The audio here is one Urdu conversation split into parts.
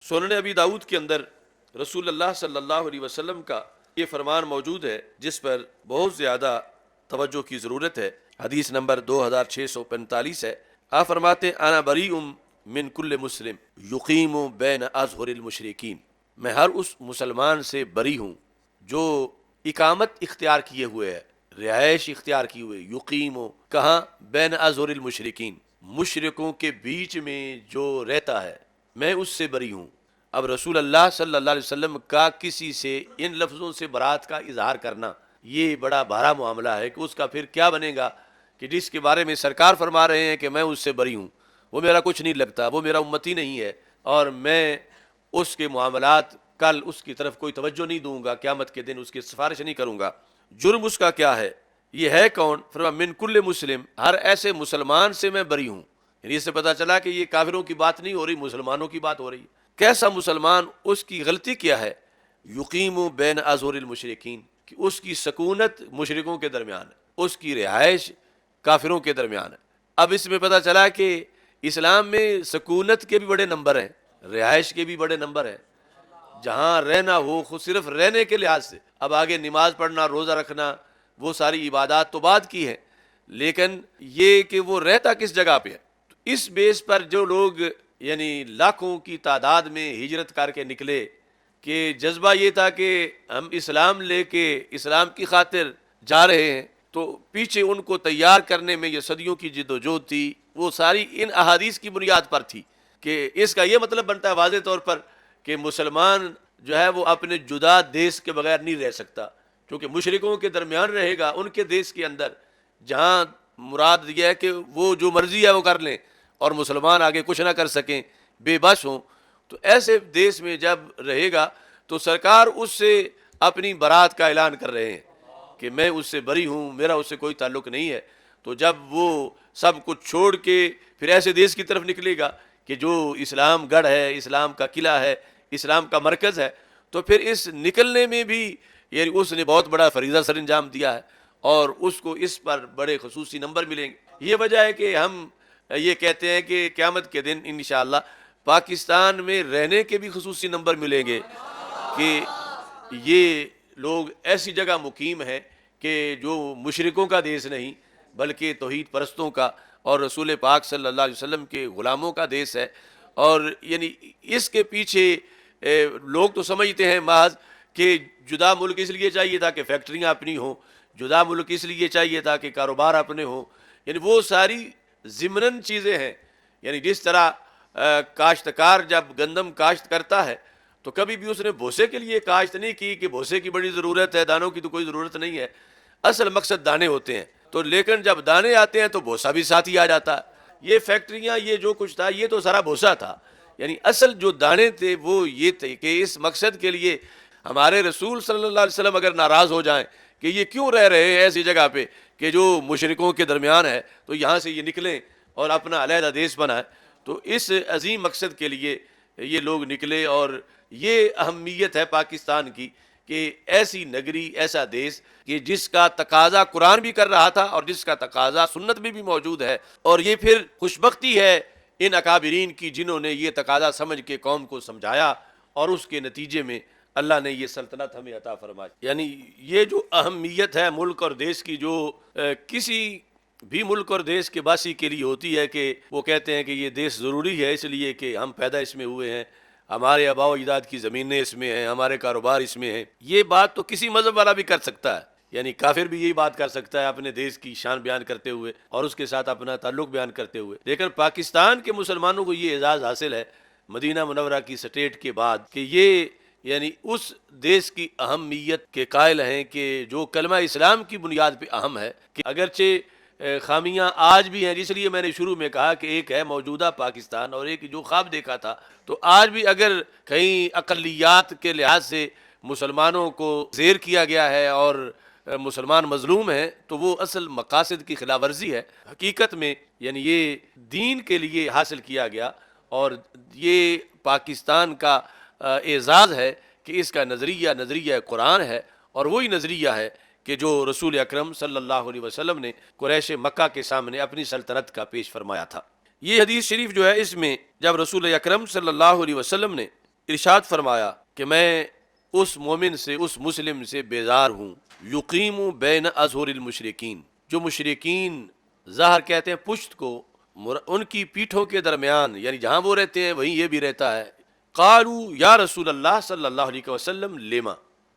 سنن ابی داؤد کے اندر رسول اللہ صلی اللہ علیہ وسلم کا یہ فرمان موجود ہے جس پر بہت زیادہ توجہ کی ضرورت ہے۔ حدیث نمبر 2645 ہے۔ آپ فرماتے ہیں انا بریء من کل مسلم یقیم بین اظہر المشرکین، میں ہر اس مسلمان سے بری ہوں جو اقامت اختیار کیے ہوئے ہے، رہائش اختیار کیے ہوئے، یقیم کہاں؟ بین اظہر المشرکین، مشرکوں کے بیچ میں جو رہتا ہے، میں اس سے بری ہوں۔ اب رسول اللہ صلی اللہ علیہ وسلم کا کسی سے ان لفظوں سے برات کا اظہار کرنا یہ بڑا بھارا معاملہ ہے کہ اس کا پھر کیا بنے گا کہ جس کے بارے میں سرکار فرما رہے ہیں کہ میں اس سے بری ہوں، وہ میرا کچھ نہیں لگتا، وہ میرا امتی نہیں ہے، اور میں اس کے معاملات کل اس کی طرف کوئی توجہ نہیں دوں گا، قیامت کے دن اس کی سفارش نہیں کروں گا۔ جرم اس کا کیا ہے؟ یہ ہے کون؟ فرمایا من کل مسلم، ہر ایسے مسلمان سے میں بری ہوں۔ یعنی اس سے پتہ چلا کہ یہ کافروں کی بات نہیں ہو رہی، مسلمانوں کی بات ہو رہی ہے۔ کیسا مسلمان؟ اس کی غلطی کیا ہے؟ یقیم بین اظہر المشرکین، کہ اس کی سکونت مشرکوں کے درمیان ہے، اس کی رہائش کافروں کے درمیان ہے۔ اب اس میں پتہ چلا کہ اسلام میں سکونت کے بھی بڑے نمبر ہیں، رہائش کے بھی بڑے نمبر ہیں۔ جہاں رہنا ہو خود صرف رہنے کے لحاظ سے، اب آگے نماز پڑھنا، روزہ رکھنا، وہ ساری عبادات تو بعد کی ہیں، لیکن یہ کہ وہ رہتا کس جگہ پہ ہے، تو اس بیس پر جو لوگ یعنی لاکھوں کی تعداد میں ہجرت کر کے نکلے کہ جذبہ یہ تھا کہ ہم اسلام لے کے اسلام کی خاطر جا رہے ہیں، تو پیچھے ان کو تیار کرنے میں یہ صدیوں کی جد و جہد تھی، وہ ساری ان احادیث کی بنیاد پر تھی کہ اس کا یہ مطلب بنتا ہے واضح طور پر کہ مسلمان جو ہے وہ اپنے جدا دیس کے بغیر نہیں رہ سکتا، کیونکہ مشرکوں کے درمیان رہے گا، ان کے دیس کے اندر، جہاں مراد یہ ہے کہ وہ جو مرضی ہے وہ کر لیں اور مسلمان آگے کچھ نہ کر سکیں، بے بس ہوں، تو ایسے دیس میں جب رہے گا تو سرکار اس سے اپنی برات کا اعلان کر رہے ہیں کہ میں اس سے بری ہوں، میرا اس سے کوئی تعلق نہیں ہے۔ تو جب وہ سب کچھ چھوڑ کے پھر ایسے دیس کی طرف نکلے گا کہ جو اسلام گڑھ ہے، اسلام کا قلعہ ہے، اسلام کا مرکز ہے، تو پھر اس نکلنے میں بھی یعنی اس نے بہت بڑا فریضہ سر انجام دیا ہے اور اس کو اس پر بڑے خصوصی نمبر ملیں گے۔ یہ وجہ ہے کہ ہم یہ کہتے ہیں کہ قیامت کے دن انشاءاللہ پاکستان میں رہنے کے بھی خصوصی نمبر ملیں گے کہ یہ لوگ ایسی جگہ مقیم ہیں کہ جو مشرکوں کا دیس نہیں بلکہ توحید پرستوں کا اور رسول پاک صلی اللہ علیہ وسلم کے غلاموں کا دیس ہے۔ اور یعنی اس کے پیچھے لوگ تو سمجھتے ہیں محض کہ جدا ملک اس لیے چاہیے تھا کہ فیکٹریاں اپنی ہوں، جدا ملک اس لیے چاہیے تھا کہ کاروبار اپنے ہوں، یعنی وہ ساری ضمناً چیزیں ہیں۔ یعنی جس طرح کاشتکار جب گندم کاشت کرتا ہے تو کبھی بھی اس نے بھوسے کے لیے کاشت نہیں کی کہ بھوسے کی بڑی ضرورت ہے، دانوں کی تو کوئی ضرورت نہیں ہے، اصل مقصد دانے ہوتے ہیں، تو لیکن جب دانے آتے ہیں تو بھوسا بھی ساتھ ہی آ جاتا ہے۔ یہ فیکٹریاں، یہ جو کچھ تھا، یہ تو سارا بھوسا تھا، یعنی اصل جو دانے تھے وہ یہ تھے کہ اس مقصد کے لیے ہمارے رسول صلی اللہ علیہ وسلم اگر ناراض ہو جائیں کہ یہ کیوں رہ رہے ہیں ایسی جگہ پہ کہ جو مشرکوں کے درمیان ہے، تو یہاں سے یہ نکلیں اور اپنا علیحدہ دیس بنائیں، تو اس عظیم مقصد کے لیے یہ لوگ نکلے۔ اور یہ اہمیت ہے پاکستان کی کہ ایسی نگری، ایسا دیس کہ جس کا تقاضا قرآن بھی کر رہا تھا اور جس کا تقاضا سنت میں بھی موجود ہے، اور یہ پھر خوشبختی ہے ان اکابرین کی جنہوں نے یہ تقاضا سمجھ کے قوم کو سمجھایا اور اس کے نتیجے میں اللہ نے یہ سلطنت ہمیں عطا فرمائی۔ یعنی یہ جو اہمیت ہے ملک اور دیس کی، جو کسی بھی ملک اور دیس کے باسی کے لیے ہوتی ہے کہ وہ کہتے ہیں کہ یہ دیس ضروری ہے اس لیے کہ ہم پیدا اس میں ہوئے ہیں، ہمارے آباء و اجداد کی زمینیں اس میں ہیں، ہمارے کاروبار اس میں ہیں۔ یہ بات تو کسی مذہب والا بھی کر سکتا ہے، یعنی کافر بھی یہی بات کر سکتا ہے اپنے دیس کی شان بیان کرتے ہوئے اور اس کے ساتھ اپنا تعلق بیان کرتے ہوئے، لیکن پاکستان کے مسلمانوں کو یہ اعزاز حاصل ہے مدینہ منورہ کی سٹیٹ کے بعد کہ یہ یعنی اس دیس کی اہمیت کے قائل ہیں کہ جو کلمہ اسلام کی بنیاد پہ اہم ہے، کہ اگرچہ خامیاں آج بھی ہیں، اس لیے میں نے شروع میں کہا کہ ایک ہے موجودہ پاکستان اور ایک جو خواب دیکھا تھا، تو آج بھی اگر کہیں اقلیات کے لحاظ سے مسلمانوں کو زیر کیا گیا ہے اور مسلمان مظلوم ہیں، تو وہ اصل مقاصد کی خلاف ورزی ہے۔ حقیقت میں یعنی یہ دین کے لیے حاصل کیا گیا اور یہ پاکستان کا اعزاز ہے کہ اس کا نظریہ قرآن ہے، اور وہی نظریہ ہے کہ جو رسول اکرم صلی اللہ علیہ وسلم نے قریش مکہ کے سامنے اپنی سلطنت کا پیش فرمایا تھا۔ یہ حدیث شریف جو ہے، اس میں جب رسول اکرم صلی اللہ علیہ وسلم نے ارشاد فرمایا کہ میں اس مومن سے، اس مسلم سے بیزار ہوں، یقیم بین اظہر المشرکین، جو مشرکین ظاہر کہتے ہیں پشت کو، ان کی پیٹھوں کے درمیان، یعنی جہاں وہ رہتے ہیں وہیں یہ بھی رہتا ہے۔ قالوا یا رسول اللہ صلی اللہ علیہ وسلم لما،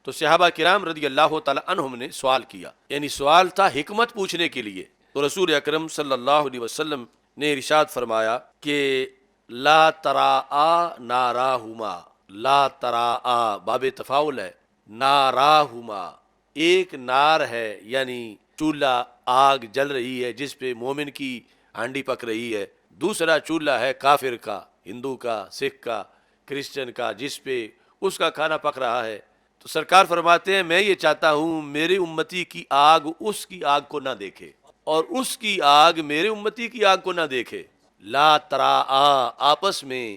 تو صحابہ کرام رضی اللہ تعالی عنہم نے سوال کیا، یعنی سوال تھا حکمت پوچھنے کے لیے۔ تو رسول اکرم صلی اللہ علیہ وسلم نے ارشاد فرمایا کہ لا تراآ ناراہما، لا تراآ باب تفاعل ہے، ناراہما ایک نار ہے، یعنی چولہا آگ جل رہی ہے جس پہ مومن کی ہانڈی پک رہی ہے، دوسرا چولہا ہے کافر کا، ہندو کا، سکھ کا، کرسچن کا، جس پہ اس کا کھانا پک رہا ہے۔ تو سرکار فرماتے ہیں میں یہ چاہتا ہوں میری امتی کی آگ اس کی آگ کو نہ دیکھے، اور اس کی آگ میرے امتی کی آگ کو نہ دیکھے۔ لا تراآ آپس میں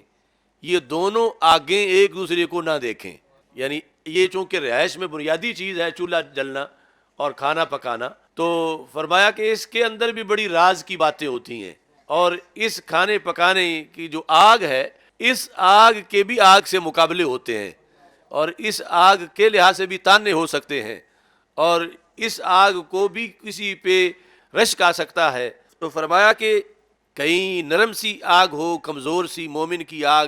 یہ دونوں آگیں ایک دوسرے کو نہ دیکھیں، یعنی یہ چونکہ رہائش میں بنیادی چیز ہے چولہا جلنا اور کھانا پکانا، تو فرمایا کہ اس کے اندر بھی بڑی راز کی باتیں ہوتی ہیں، اور اس کھانے پکانے کی جو آگ ہے اس آگ کے بھی آگ سے مقابلے ہوتے ہیں، اور اس آگ کے لحاظ سے بھی تانے ہو سکتے ہیں، اور اس آگ کو بھی کسی پہ رشک آ سکتا ہے۔ تو فرمایا کہ کہیں نرم سی آگ ہو، کمزور سی مومن کی آگ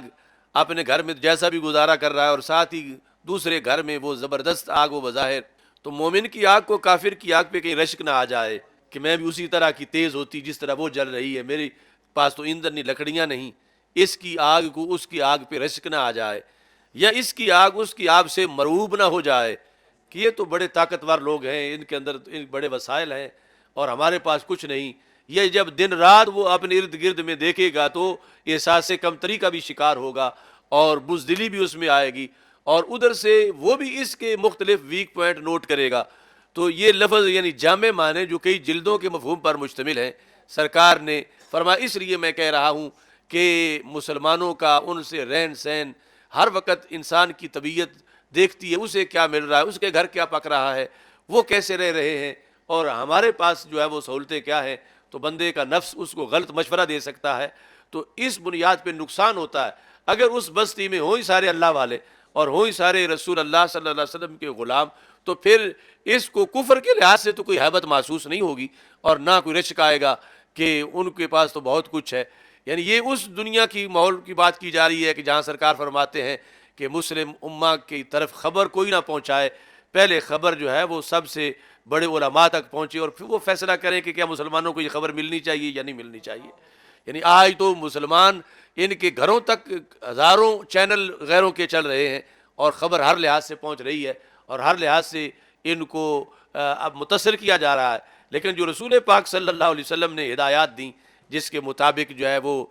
اپنے گھر میں جیسا بھی گزارا کر رہا ہے، اور ساتھ ہی دوسرے گھر میں وہ زبردست آگ ہو بظاہر، تو مومن کی آگ کو کافر کی آگ پہ کہیں رشک نہ آ جائے کہ میں بھی اسی طرح کی تیز ہوتی جس طرح وہ جل رہی ہے، میرے پاس تو ایندھن نہیں، لکڑیاں نہیں، اس کی آگ کو اس کی آگ پہ رشک نہ آ جائے، یا اس کی آگ اس کی آگ سے مروب نہ ہو جائے کہ یہ تو بڑے طاقتور لوگ ہیں، ان کے اندر بڑے وسائل ہیں اور ہمارے پاس کچھ نہیں۔ یہ جب دن رات وہ اپنے ارد گرد میں دیکھے گا تو احساس کمتری کا بھی شکار ہوگا اور بزدلی بھی اس میں آئے گی، اور ادھر سے وہ بھی اس کے مختلف ویک پوائنٹ نوٹ کرے گا۔ تو یہ لفظ یعنی جامع معنی جو کئی جلدوں کے مفہوم پر مشتمل ہیں، سرکار نے فرمایا اس لیے میں کہہ رہا ہوں کہ مسلمانوں کا ان سے رہن سہن، ہر وقت انسان کی طبیعت دیکھتی ہے اسے کیا مل رہا ہے، اس کے گھر کیا پک رہا ہے، وہ کیسے رہ رہے ہیں، اور ہمارے پاس جو ہے وہ سہولتیں کیا ہیں، تو بندے کا نفس اس کو غلط مشورہ دے سکتا ہے۔ تو اس بنیاد پہ نقصان ہوتا ہے اگر اس بستی میں ہوں ہی سارے اللہ والے اور ہوں ہی سارے رسول اللہ صلی اللہ علیہ وسلم کے غلام، تو پھر اس کو کفر کے لحاظ سے تو کوئی ہیبت محسوس نہیں ہوگی، اور نہ کوئی رشک آئے گا کہ ان کے پاس تو بہت کچھ ہے۔ یعنی یہ اس دنیا کی ماحول کی بات کی جا رہی ہے کہ جہاں سرکار فرماتے ہیں کہ مسلم امہ کی طرف خبر کوئی نہ پہنچائے، پہلے خبر جو ہے وہ سب سے بڑے علماء تک پہنچے، اور پھر وہ فیصلہ کریں کہ کیا مسلمانوں کو یہ خبر ملنی چاہیے یا نہیں ملنی چاہیے۔ یعنی آج تو مسلمان ان کے گھروں تک ہزاروں چینل غیروں کے چل رہے ہیں، اور خبر ہر لحاظ سے پہنچ رہی ہے، اور ہر لحاظ سے ان کو اب متاثر کیا جا رہا ہے۔ لیکن جو رسول پاک صلی اللہ علیہ وسلم نے ہدایات دیں جس کے مطابق جو ہے وہ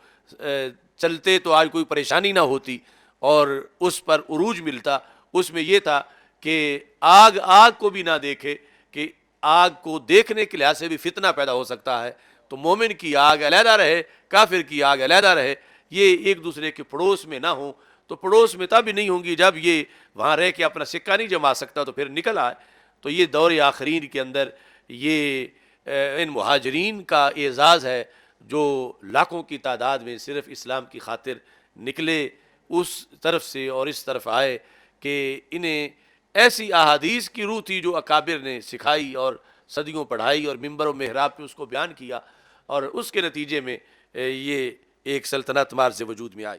چلتے تو آج کوئی پریشانی نہ ہوتی اور اس پر عروج ملتا، اس میں یہ تھا کہ آگ کو بھی نہ دیکھے، کہ آگ کو دیکھنے کے لحاظ سے بھی فتنہ پیدا ہو سکتا ہے، تو مومن کی آگ علیحدہ رہے، کافر کی آگ علیحدہ رہے، یہ ایک دوسرے کے پڑوس میں نہ ہوں۔ تو پڑوس میں تب نہیں ہوں گی جب یہ وہاں رہ کے اپنا سکہ نہیں جما سکتا تو پھر نکل آئے۔ تو یہ دور آخرین کے اندر یہ ان مہاجرین کا اعزاز ہے جو لاکھوں کی تعداد میں صرف اسلام کی خاطر نکلے اس طرف سے اور اس طرف آئے، کہ انہیں ایسی احادیث کی روح تھی جو اکابر نے سکھائی اور صدیوں پڑھائی اور ممبر و محراب پہ اس کو بیان کیا، اور اس کے نتیجے میں یہ ایک سلطنت مار سے وجود میں آئی۔